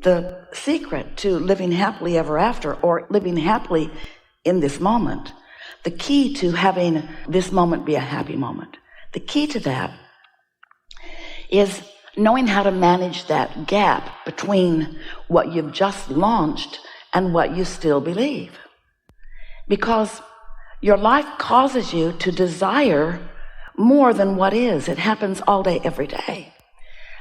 the secret to living happily ever after, or living happily in this moment. The key to having this moment be a happy moment, the key to that is knowing how to manage that gap between what you've just launched and what you still believe. Because your life causes you to desire more than what is. It happens all day, every day.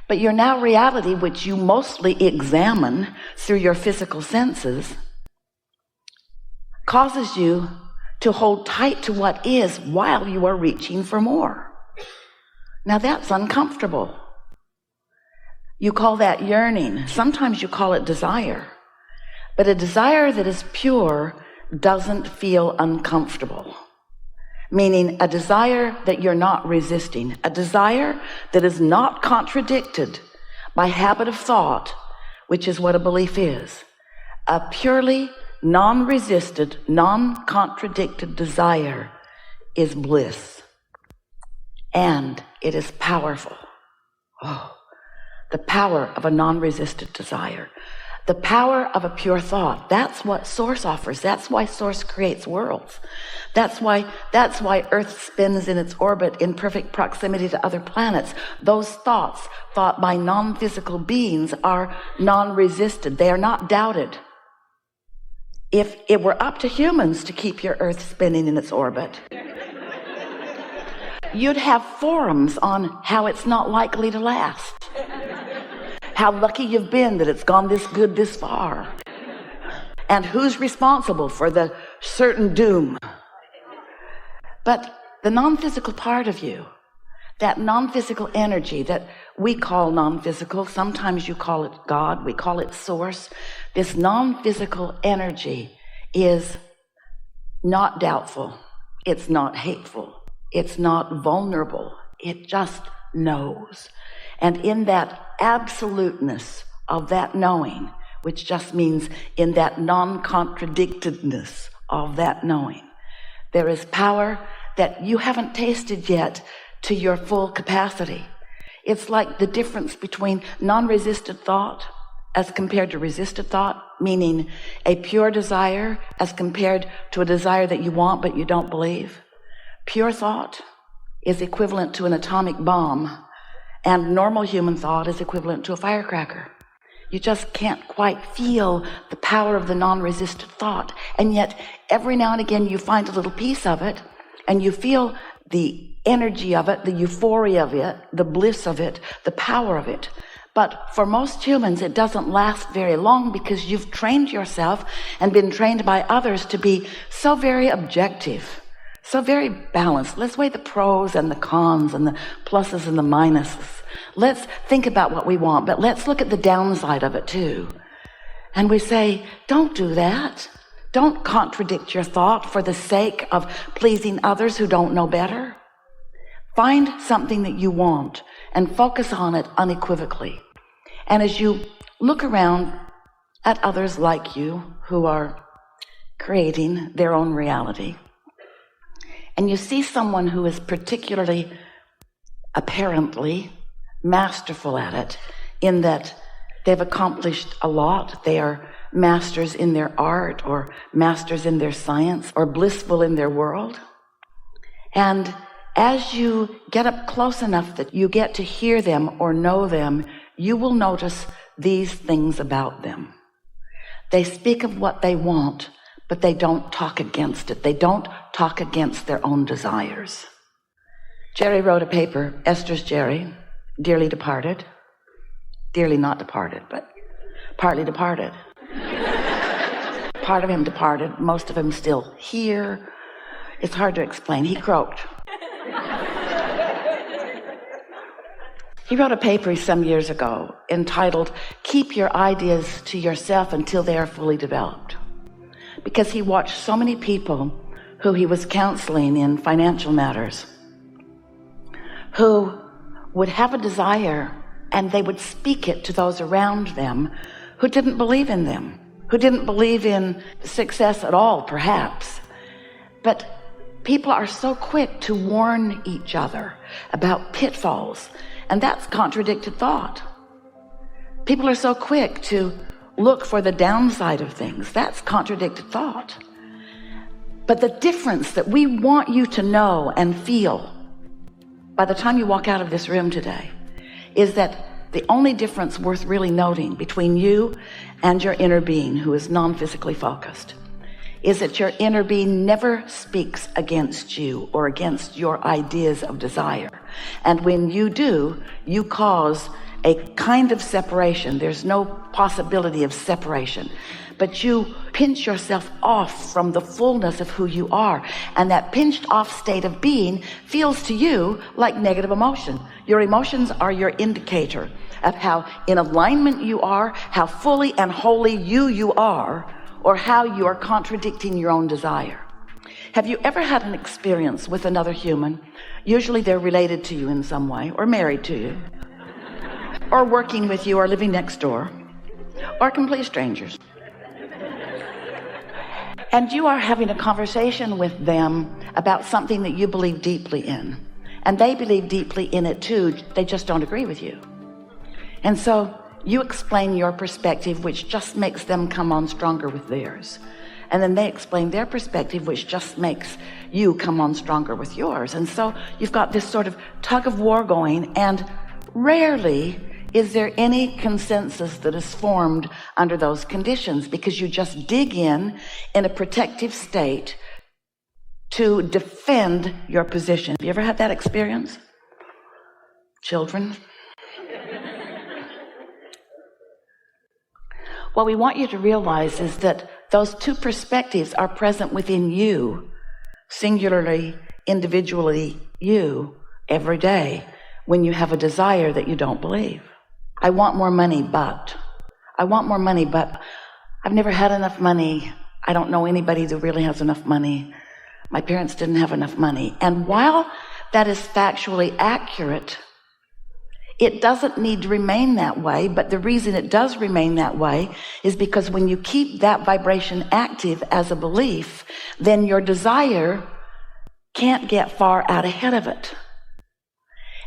But your now reality, which you mostly examine through your physical senses, causes you to hold tight to what is while you are reaching for more. Now that's uncomfortable. You call that yearning. Sometimes you call it desire. But a desire that is pure doesn't feel uncomfortable. Meaning a desire that you're not resisting, a desire that is not contradicted by habit of thought, which is what a belief is. A purely non-resisted, non-contradicted desire is bliss. And it is powerful. Oh, the power of a non-resisted desire. The power of a pure thought. That's what Source offers. That's why Source creates worlds. That's why Earth spins in its orbit in perfect proximity to other planets. Those thoughts thought by non-physical beings are non-resisted. They are not doubted. If it were up to humans to keep your Earth spinning in its orbit, you'd have forums on how it's not likely to last. How lucky you've been that it's gone this good this far. And who's responsible for the certain doom. But the non-physical part of you, that non-physical energy that we call non-physical, sometimes you call it God, we call it Source. This non-physical energy is not doubtful. It's not hateful. It's not vulnerable. It just knows. And in that absoluteness of that knowing, which just means in that non-contradictedness of that knowing, there is power that you haven't tasted yet to your full capacity. It's like the difference between non-resisted thought as compared to resisted thought, meaning a pure desire as compared to a desire that you want but you don't believe. Pure thought is equivalent to an atomic bomb, and normal human thought is equivalent to a firecracker. You just can't quite feel the power of the non-resisted thought. And yet, every now and again, you find a little piece of it, and you feel the energy of it, the euphoria of it, the bliss of it, the power of it. But for most humans, it doesn't last very long because you've trained yourself and been trained by others to be so very objective, so very balanced. Let's weigh the pros and the cons and the pluses and the minuses. Let's think about what we want, but let's look at the downside of it too. And we say, don't do that. Don't contradict your thought for the sake of pleasing others who don't know better. Find something that you want and focus on it unequivocally. And as you look around at others like you who are creating their own reality, and you see someone who is particularly, apparently, masterful at it, in that they've accomplished a lot. They are masters in their art, or masters in their science, or blissful in their world. And as you get up close enough that you get to hear them or know them, you will notice these things about them. They speak of what they want, but they don't talk against it. They don't talk against their own desires. Jerry wrote a paper, Esther's Jerry, dearly departed. Dearly not departed, but partly departed. Part of him departed, most of him still here. It's hard to explain. He croaked. He wrote a paper some years ago entitled, "Keep Your Ideas to Yourself Until They Are Fully Developed." Because he watched so many people who he was counseling in financial matters who would have a desire and they would speak it to those around them who didn't believe in them, who didn't believe in success at all, perhaps. But people are so quick to warn each other about pitfalls, and that's contradicted thought. People are so quick to look for the downside of things. That's contradicted thought. But the difference that we want you to know and feel by the time you walk out of this room today is that the only difference worth really noting between you and your inner being, who is non-physically focused, is that your inner being never speaks against you or against your ideas of desire. And when you do, you cause a kind of separation. There's no possibility of separation, but you pinch yourself off from the fullness of who you are. And that pinched off state of being feels to you like negative emotion. Your emotions are your indicator of how in alignment you are, how fully and wholly you are, or how you are contradicting your own desire. Have you ever had an experience with another human? Usually they're related to you in some way, or married to you, or working with you, or living next door, or complete strangers. And you are having a conversation with them about something that you believe deeply in. And they believe deeply in it too, they just don't agree with you. And so you explain your perspective, which just makes them come on stronger with theirs. And then they explain their perspective, which just makes you come on stronger with yours. And so you've got this sort of tug of war going, and rarely is there any consensus that is formed under those conditions, because you just dig in a protective state to defend your position. Have you ever had that experience? Children? What we want you to realize is that those two perspectives are present within you, singularly, individually, you, every day, when you have a desire that you don't believe. I want more money, but I've never had enough money. I don't know anybody that really has enough money. My parents didn't have enough money. And while that is factually accurate, it doesn't need to remain that way. But the reason it does remain that way is because when you keep that vibration active as a belief, then your desire can't get far out ahead of it.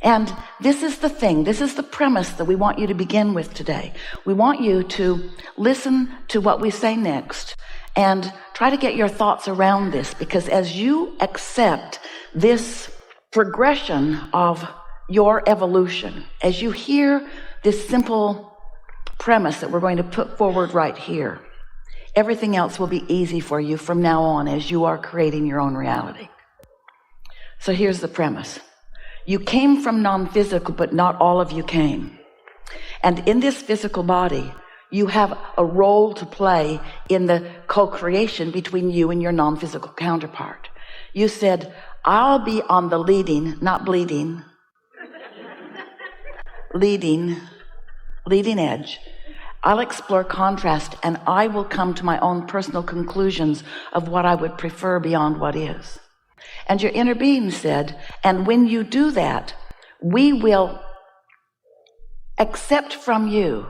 And this is the thing, this is the premise that we want you to begin with today. We want you to listen to what we say next and try to get your thoughts around this, because as you accept this progression of your evolution, as you hear this simple premise that we're going to put forward right here, everything else will be easy for you from now on as you are creating your own reality. So here's the premise. You came from non-physical, but not all of you came. And in this physical body, you have a role to play in the co-creation between you and your non-physical counterpart. You said, I'll be on the leading, not bleeding, leading edge. I'll explore contrast, and I will come to my own personal conclusions of what I would prefer beyond what is. And your inner being said, and when you do that, we will accept from you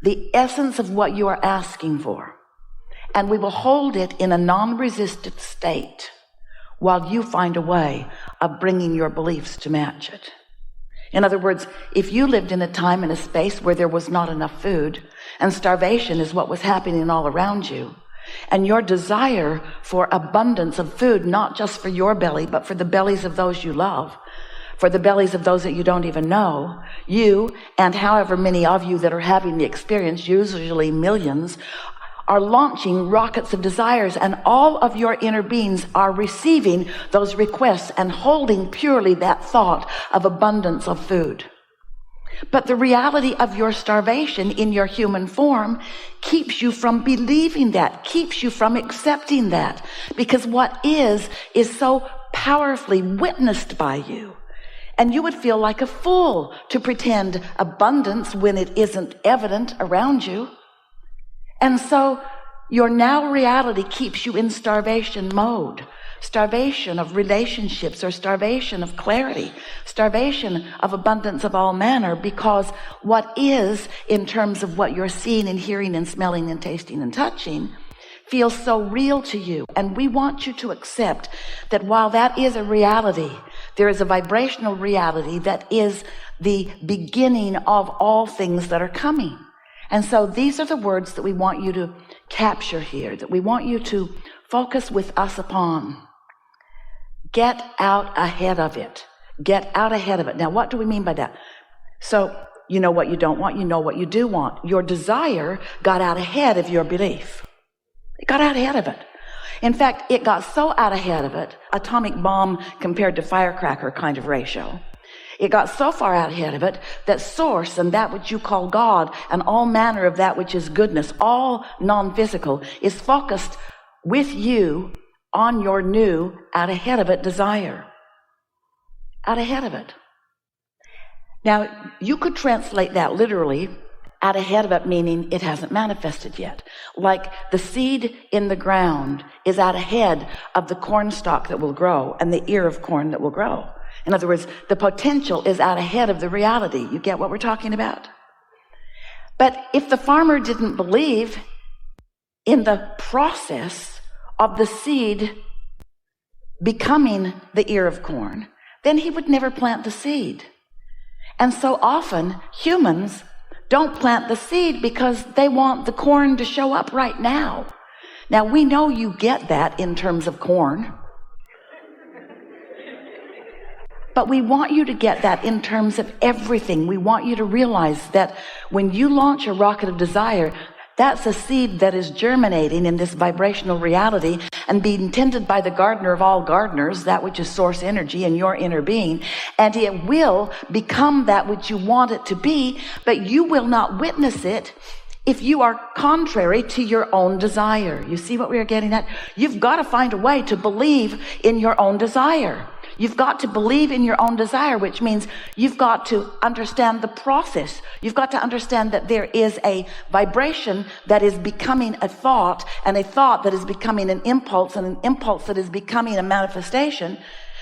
the essence of what you are asking for, and we will hold it in a non-resistant state while you find a way of bringing your beliefs to match it. In other words, if you lived in a time and a space where there was not enough food, and starvation is what was happening all around you, and your desire for abundance of food, not just for your belly, but for the bellies of those you love, for the bellies of those that you don't even know, you and however many of you that are having the experience, usually millions, are launching rockets of desires, and all of your inner beings are receiving those requests and holding purely that thought of abundance of food. But the reality of your starvation in your human form keeps you from believing that, keeps you from accepting that, because what is so powerfully witnessed by you. And you would feel like a fool to pretend abundance when it isn't evident around you. And so your now reality keeps you in starvation mode. Starvation of relationships, or starvation of clarity, starvation of abundance of all manner, because what is, in terms of what you're seeing and hearing and smelling and tasting and touching, feels so real to you. And we want you to accept that while that is a reality, there is a vibrational reality that is the beginning of all things that are coming. And so these are the words that we want you to capture here, that we want you to focus with us upon. Get out ahead of it. Get out ahead of it. Now, what do we mean by that? So you know what you don't want, you know what you do want. Your desire got out ahead of your belief. It got out ahead of it. In fact, it got so out ahead of it, atomic bomb compared to firecracker kind of ratio. It got so far out ahead of it that source and that which you call God and all manner of that which is goodness, all non-physical, is focused with you on your new out ahead of it desire. Out ahead of it. Now, you could translate that literally, out ahead of it, meaning it hasn't manifested yet. Like the seed in the ground is out ahead of the corn stalk that will grow and the ear of corn that will grow. In other words, the potential is out ahead of the reality. You get what we're talking about? But if the farmer didn't believe in the process of the seed becoming the ear of corn, then he would never plant the seed. And so often humans don't plant the seed because they want the corn to show up right now. Now, we know you get that in terms of corn. But we want you to get that in terms of everything. We want you to realize that when you launch a rocket of desire, that's a seed that is germinating in this vibrational reality and being tended by the gardener of all gardeners, that which is source energy in your inner being. And it will become that which you want it to be, but you will not witness it if you are contrary to your own desire. You see what we are getting at? You've got to find a way to believe in your own desire. You've got to believe in your own desire, which means you've got to understand the process. You've got to understand that there is a vibration that is becoming a thought, and a thought that is becoming an impulse, and an impulse that is becoming a manifestation.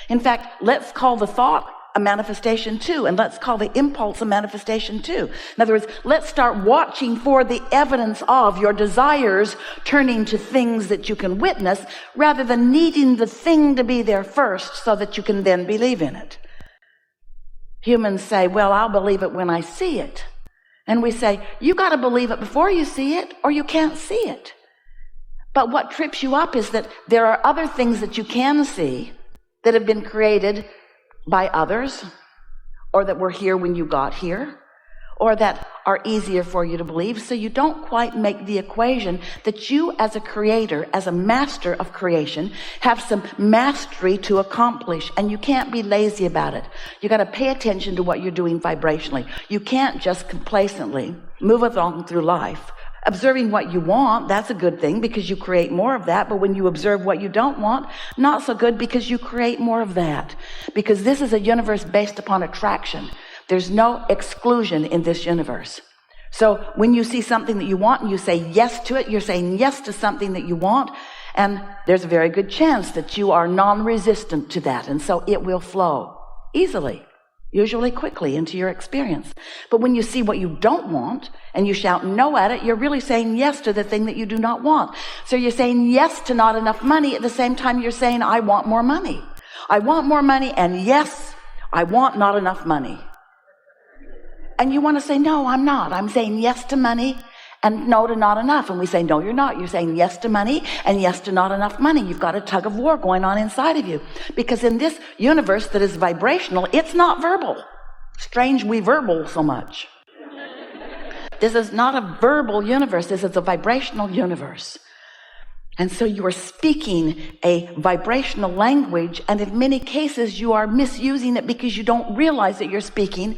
In fact, let's call the thought a manifestation too, and let's call the impulse a manifestation too. In other words, let's start watching for the evidence of your desires turning to things that you can witness, rather than needing the thing to be there first so that you can then believe in it. Humans say, well, I'll believe it when I see it. And we say, you got to believe it before you see it, or you can't see it. But what trips you up is that there are other things that you can see that have been created by others, or that were here when you got here, or that are easier for you to believe. So you don't quite make the equation that you as a creator, as a master of creation, have some mastery to accomplish, and you can't be lazy about it. You got to pay attention to what you're doing vibrationally. You can't just complacently move along through life. Observing what you want, that's a good thing because you create more of that. But when you observe what you don't want, not so good because you create more of that. Because this is a universe based upon attraction. There's no exclusion in this universe. So when you see something that you want and you say yes to it, you're saying yes to something that you want. And there's a very good chance that you are non-resistant to that. And so it will flow easily, usually quickly, into your experience. But when you see what you don't want and you shout no at it, you're really saying yes to the thing that you do not want. So you're saying yes to not enough money at the same time you're saying, I want more money. I want more money, and yes, I want not enough money. And you want to say, no, I'm not. I'm saying yes to money and no to not enough. And we say, no, you're not. You're saying yes to money and yes to not enough money. You've got a tug of war going on inside of you. Because in this universe that is vibrational, it's not verbal. Strange we verbal so much. This is not a verbal universe. This is a vibrational universe. And so you are speaking a vibrational language, and in many cases you are misusing it because you don't realize that you're speaking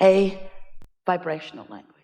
a vibrational language.